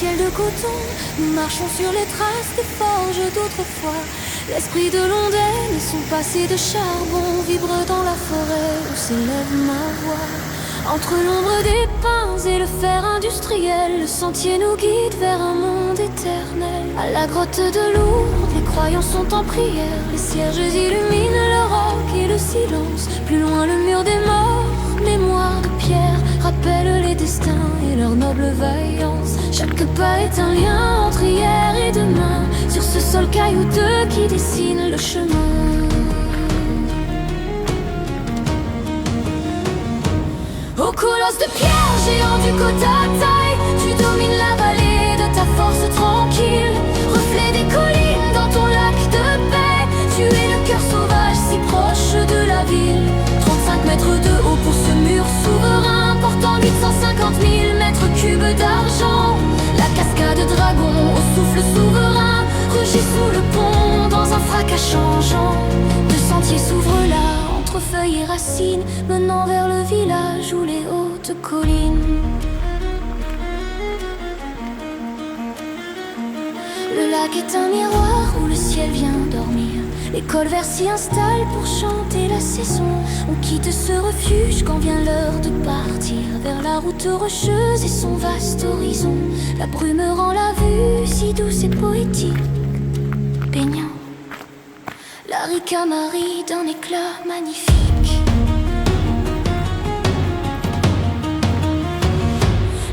ciel de coton. Nous marchons sur les traces des forges d'autrefois. L'esprit de l'ondaine et son passé de charbon vibre dans la forêt où s'élève ma voix. Entre l'ombre des pins et le fer industriel, le sentier nous guide vers un monde éternel. À la grotte de Lourdes, les croyants sont en prière. Les cierges illuminent le roc et le silence. Plus loin, le mur des morts, mémoire de pierre, rappelle les destins et leur noble vaillance. Chaque pas est un lien entre hier et demain, sur ce sol caillouteux qui dessine le chemin. Au colosse de pierre, géant du côte à taille, tu domines la vallée de ta force tranquille. Reflet des collines dans ton lac de paix, tu es le cœur sauvage si proche de la ville. 35 mètres de haut pour ce mur souverain, portant 850 000 mètres cubes d'argent. La cascade dragon au souffle souverain rugit sous le pont dans un fracas changeant. Deux sentiers s'ouvrent là, entre feuilles et racines, menant vers le village ou les hautes collines. Le lac est un miroir où le ciel vient dormir. L'école vert s'y installe pour chanter la saison. On quitte ce refuge quand vient l'heure de partir vers la route rocheuse et son vaste horizon. La brume rend la vue si douce et poétique, baignant la ricamarie d'un éclat magnifique.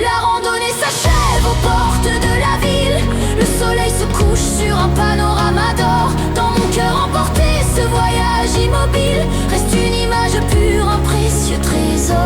La randonnée s'achève aux portes de la ville. Le soleil se couche sur un panorama d'or. Dans mon cœur emporté, ce voyage immobile reste une image pure, un précieux trésor.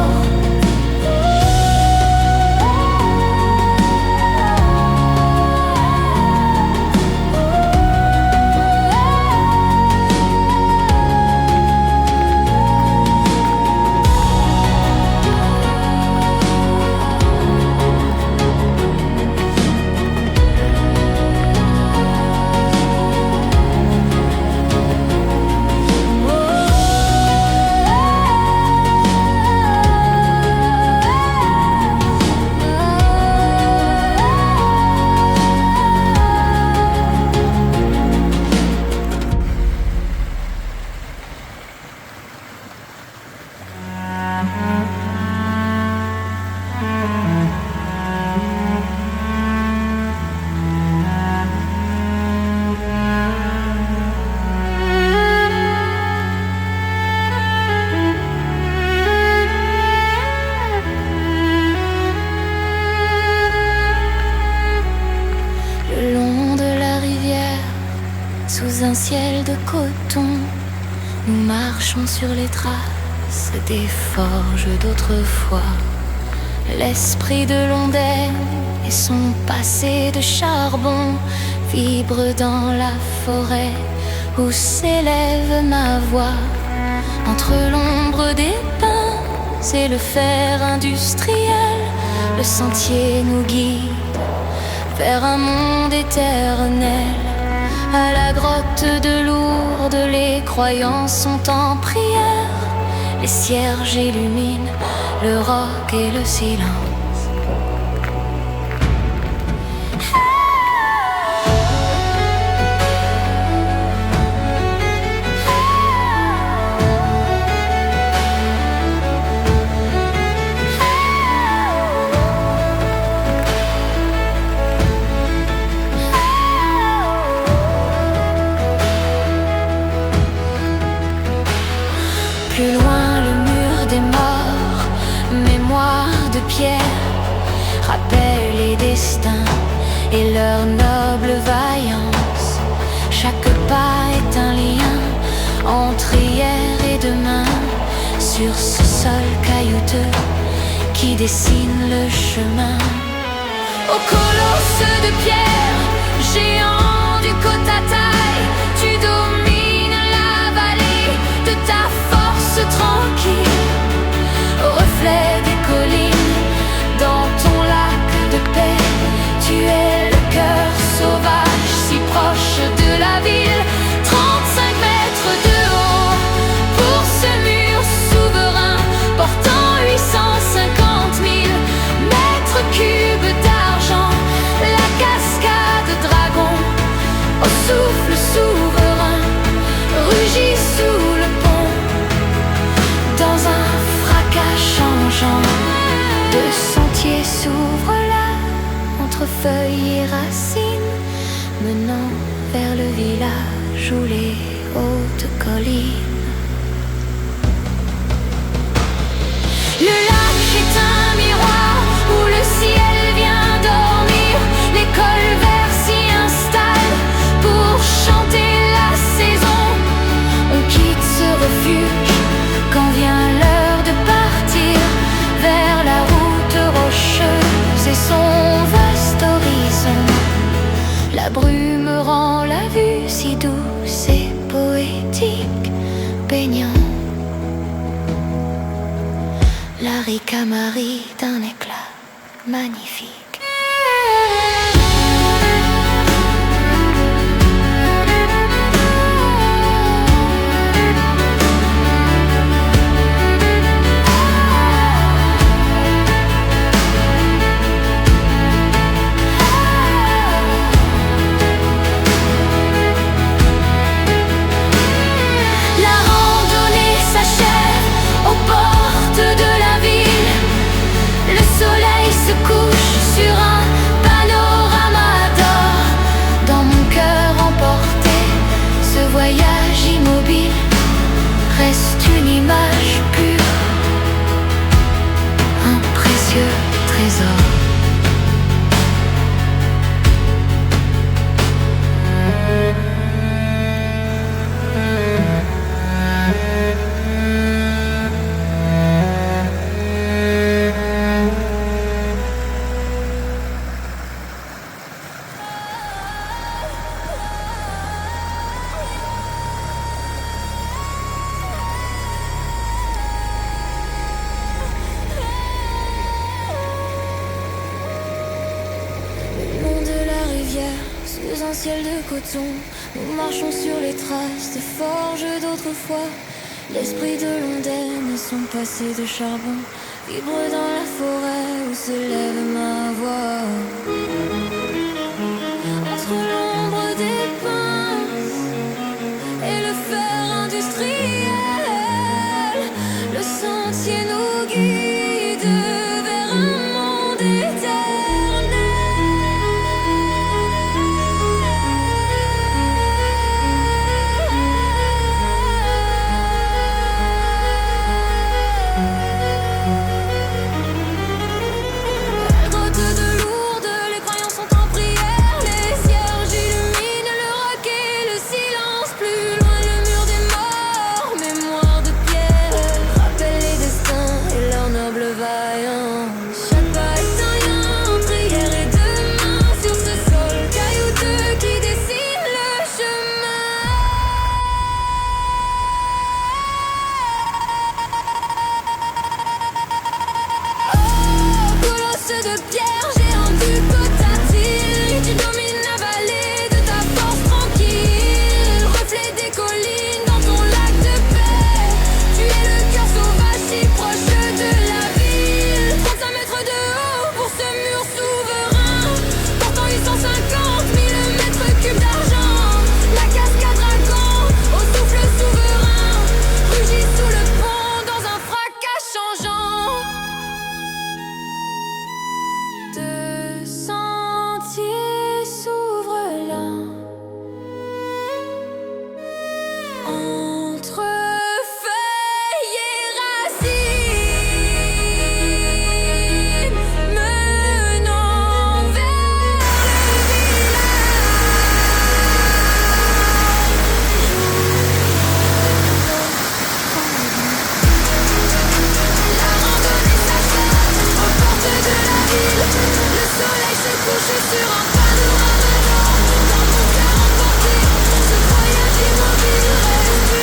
Sous un ciel de coton, nous marchons sur les traces des forges d'autrefois. L'esprit de l'ondaine et son passé de charbon vibrent dans la forêt où s'élève ma voix. Entre l'ombre des pins et le fer industriel, le sentier nous guide vers un monde éternel. À la grotte de Lourdes, les croyants sont en prière. Les cierges illuminent le roc et le silence. Plus loin, le mur des morts, mémoire de pierre, rappelle les destins et leur noble vaillance. Chaque pas est un lien entre hier et demain, sur ce sol caillouteux qui dessine le chemin. Au colosse de pierre, géant du côte à taille, tu domines la vallée de ta force tranquille. Au reflet des collines, dans ton lac de paix, tu es le cœur sauvage si proche de la ville. 35 mètres de haut pour ce mur souverain, portant 850 000 mètres cubes d'argent. La hautes collines. Le lac est un miroir où le ciel vient dormir. L'école verte s'y installe pour chanter la saison. On quitte ce refuge quand vient l'heure de partir vers la route rocheuse et son vaste horizon. La brume rend la vue si douce et poétique, baignant la ricamarie d'un éclat magnifique. Reste une image pure, un précieux trésor. Sous un ciel de coton, nous marchons sur les traces des forges d'autrefois. L'esprit de l'ondaine et son passé de charbon vibre dans la forêt où se lève ma voix. Entre l'ombre des pinces et le fer industriel, le sentier nous guide vers un monde éternel. Sur un panorama dans mon cœur emporté, ce voyage immobile reste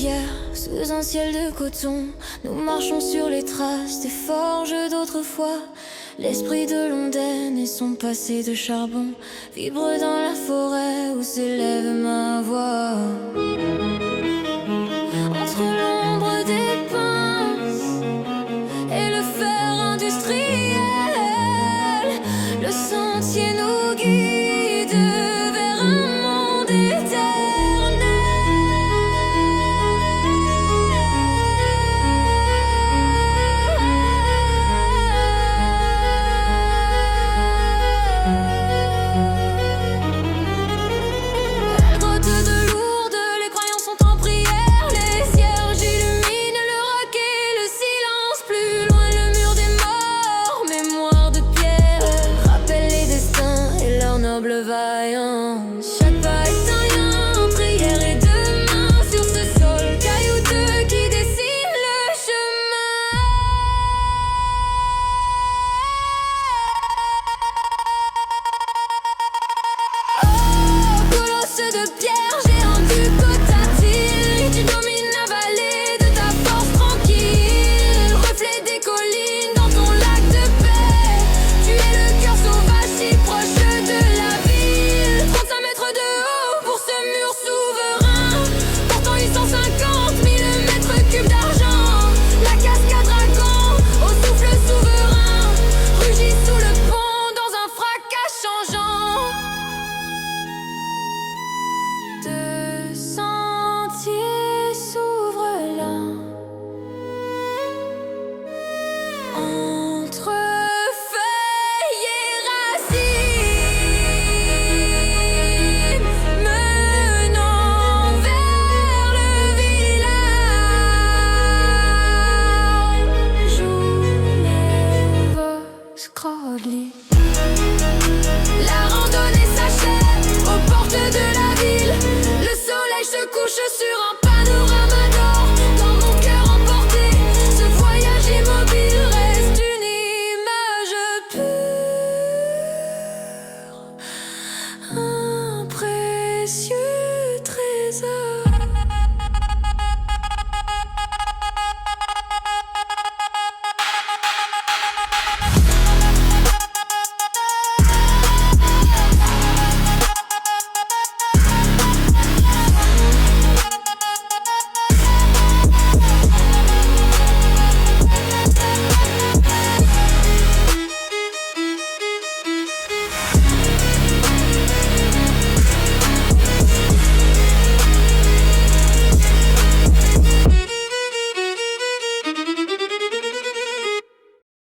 rivière, sous un ciel de coton, nous marchons sur les traces des forges d'autrefois. L'esprit de l'ondaine et son passé de charbon vibre dans la forêt où s'élève ma voix.